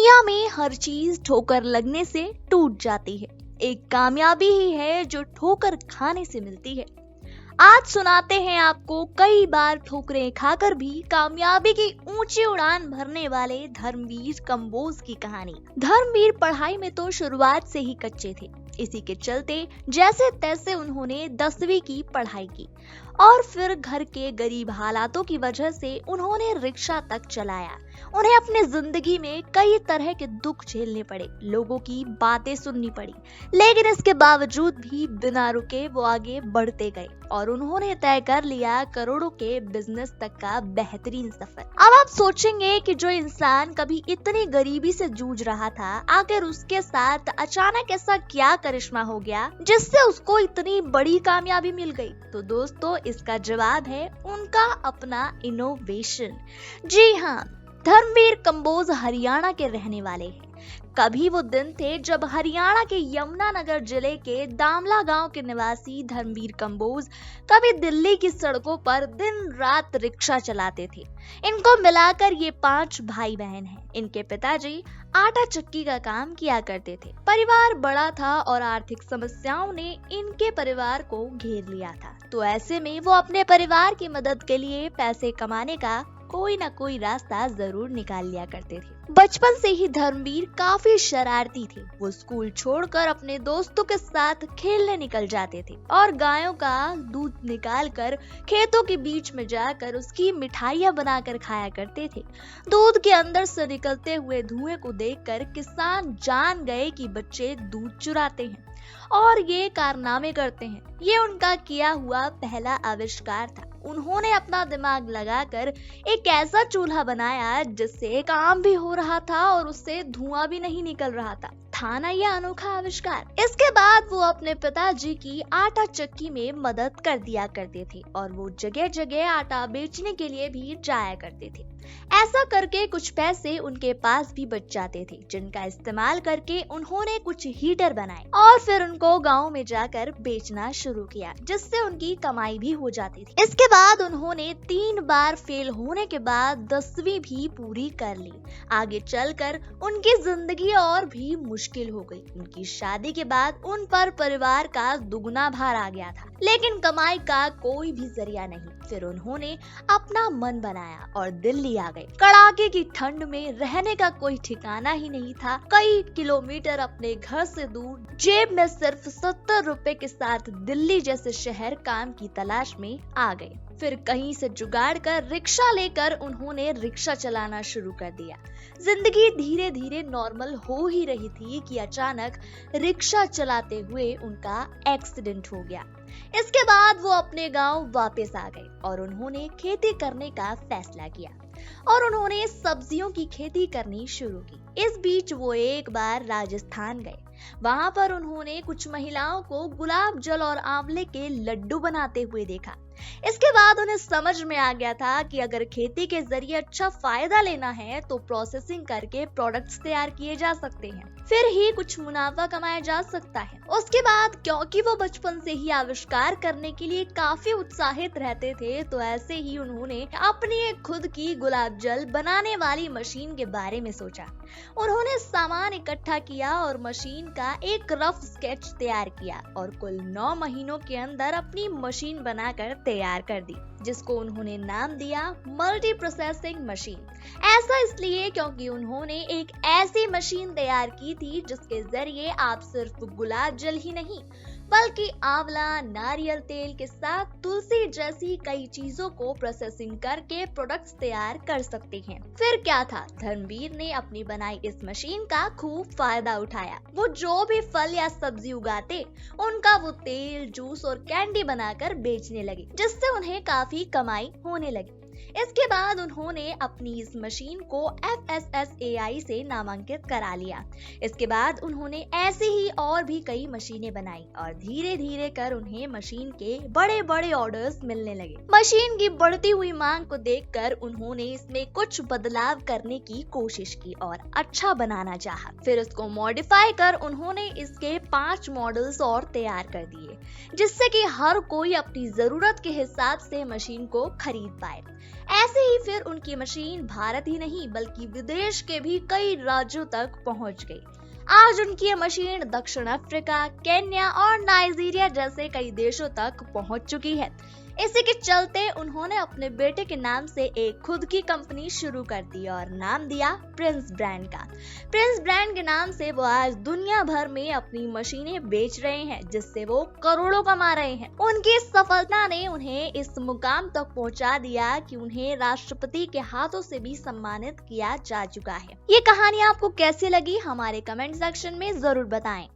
दुनिया में हर चीज ठोकर लगने से टूट जाती है। एक कामयाबी ही है जो ठोकर खाने से मिलती है। आज सुनाते हैं आपको कई बार ठोकरें खाकर भी कामयाबी की ऊंची उड़ान भरने वाले धर्मवीर कंबोज की कहानी। धर्मवीर पढ़ाई में तो शुरुआत से ही कच्चे थे। इसी के चलते जैसे तैसे उन्होंने 10वीं की पढ़ाई की और फिर घर के गरीब हालातों की वजह से उन्होंने रिक्शा तक चलाया। उन्हें अपनी जिंदगी में कई तरह के दुख झेलने पड़े, लोगों की बातें सुननी पड़ी, लेकिन इसके बावजूद भी बिना रुके वो आगे बढ़ते गए और उन्होंने तय कर लिया करोड़ों के बिजनेस तक का बेहतरीन सफर। अब आप सोचेंगे कि जो इंसान कभी इतनी गरीबी से जूझ रहा था, आखिर उसके साथ अचानक ऐसा क्या करिश्मा हो गया जिससे उसको इतनी बड़ी कामयाबी मिल गई? तो दोस्तों, इसका जवाब है उनका अपना इनोवेशन। जी हाँ, धर्मवीर कंबोज हरियाणा के रहने वाले हैं। कभी वो दिन थे जब हरियाणा के यमुनानगर जिले के दामला गांव के निवासी धर्मवीर कंबोज कभी दिल्ली की सड़कों पर दिन रात रिक्शा चलाते थे। इनको मिलाकर ये 5 भाई बहन हैं। इनके पिताजी आटा चक्की का काम किया करते थे। परिवार बड़ा था और आर्थिक समस्याओं ने इनके परिवार को घेर लिया था। तो ऐसे में वो अपने परिवार की मदद के लिए पैसे कमाने का कोई ना कोई रास्ता जरूर निकाल लिया करते थे। बचपन से ही धर्मवीर काफी शरारती थे। वो स्कूल छोड़कर अपने दोस्तों के साथ खेलने निकल जाते थे और गायों का दूध निकालकर खेतों के बीच में जाकर उसकी मिठाइयाँ बनाकर खाया करते थे। दूध के अंदर से निकलते हुए धुएं को देखकर किसान जान गए कि बच्चे दूध चुराते हैं और ये कारनामे करते हैं। ये उनका किया हुआ पहला आविष्कार था। उन्होंने अपना दिमाग लगाकर एक ऐसा चूल्हा बनाया जिससे काम भी हो रहा था और उससे धुआं भी नहीं निकल रहा था ना यह अनोखा आविष्कार। इसके बाद वो अपने पिताजी की आटा चक्की में मदद कर दिया करते थे और वो जगह जगह आटा बेचने के लिए भी जाया करते थे। ऐसा करके कुछ पैसे उनके पास भी बच जाते थे, जिनका इस्तेमाल करके उन्होंने कुछ हीटर बनाए और फिर उनको गांव में जाकर बेचना शुरू किया, जिससे उनकी कमाई भी हो जाती थी। इसके बाद उन्होंने 3 बार फेल होने के बाद 10वीं भी पूरी कर ली। आगे चलकर उनकी जिंदगी और भी मुश्किल हो गई। उनकी शादी के बाद उन पर परिवार का दुगना भार आ गया था, लेकिन कमाई का कोई भी जरिया नहीं। फिर उन्होंने अपना मन बनाया और दिल्ली आ गए। कड़ाके की ठंड में रहने का कोई ठिकाना ही नहीं था। कई किलोमीटर अपने घर से दूर, जेब में सिर्फ 70 रुपए के साथ दिल्ली जैसे शहर काम की तलाश में आ गए। फिर कहीं से जुगाड़ कर रिक्शा लेकर उन्होंने रिक्शा चलाना शुरू कर दिया। जिंदगी धीरे धीरे नॉर्मल हो ही रही थी कि अचानक रिक्शा चलाते हुए उनका एक्सीडेंट हो गया। इसके बाद वो अपने गांव वापस आ गए और उन्होंने खेती करने का फैसला किया और उन्होंने सब्जियों की खेती करनी शुरू की। इस बीच वो एक बार राजस्थान गए। वहां पर उन्होंने कुछ महिलाओं को गुलाब जल और आंवले के लड्डू बनाते हुए देखा। इसके बाद उन्हें समझ में आ गया था कि अगर खेती के जरिए अच्छा फायदा लेना है तो प्रोसेसिंग करके प्रोडक्ट्स तैयार किए जा सकते हैं, फिर ही कुछ मुनाफा कमाया जा सकता है। उसके बाद क्योंकि वो बचपन से ही आविष्कार करने के लिए काफी उत्साहित रहते थे, तो ऐसे ही उन्होंने अपनी एक खुद की गुलाब जल बनाने वाली मशीन के बारे में सोचा। उन्होंने सामान इकट्ठा किया और मशीन का एक रफ स्केच तैयार किया और कुल 9 महीनों के अंदर अपनी मशीन बनाकर तैयार कर दी, जिसको उन्होंने नाम दिया मल्टी प्रोसेसिंग मशीन। ऐसा इसलिए क्योंकि उन्होंने एक ऐसी मशीन तैयार की थी जिसके जरिए आप सिर्फ गुलाब जल ही नहीं बल्कि आंवला, नारियल तेल के साथ तुलसी जैसी कई चीजों को प्रोसेसिंग करके प्रोडक्ट्स तैयार कर सकते हैं। फिर क्या था, धर्मवीर ने अपनी बनाई इस मशीन का खूब फायदा उठाया। वो जो भी फल या सब्जी उगाते, उनका वो तेल, जूस और कैंडी बनाकर बेचने लगे, जिससे उन्हें काफी कमाई होने लगी। इसके बाद उन्होंने अपनी इस मशीन को FSSAI से नामांकित करा लिया। इसके बाद उन्होंने ऐसे ही और भी कई मशीनें बनाई और धीरे धीरे कर उन्हें मशीन के बड़े बड़े ऑर्डर्स मिलने लगे। मशीन की बढ़ती हुई मांग को देखकर उन्होंने इसमें कुछ बदलाव करने की कोशिश की और अच्छा बनाना चाहा। फिर उसको मॉडिफाई कर उन्होंने इसके 5 मॉडल्स और तैयार कर दिए, जिससे कि हर कोई अपनी जरूरत के हिसाब से मशीन को खरीद पाए। ऐसे ही फिर उनकी मशीन भारत ही नहीं बल्कि विदेश के भी कई राज्यों तक पहुंच गई। आज उनकी ये मशीन दक्षिण अफ्रीका, केन्या और नाइजीरिया जैसे कई देशों तक पहुंच चुकी है। इसी के चलते उन्होंने अपने बेटे के नाम से एक खुद की कंपनी शुरू कर दी और नाम दिया प्रिंस ब्रांड का। प्रिंस ब्रांड के नाम से वो आज दुनिया भर में अपनी मशीनें बेच रहे हैं, जिससे वो करोड़ों कमा रहे हैं। उनकी इस सफलता ने उन्हें इस मुकाम तक पहुंचा दिया कि उन्हें राष्ट्रपति के हाथों से भी सम्मानित किया जा चुका है। ये कहानी आपको कैसी लगी हमारे कमेंट सेक्शन में जरूर बताएं।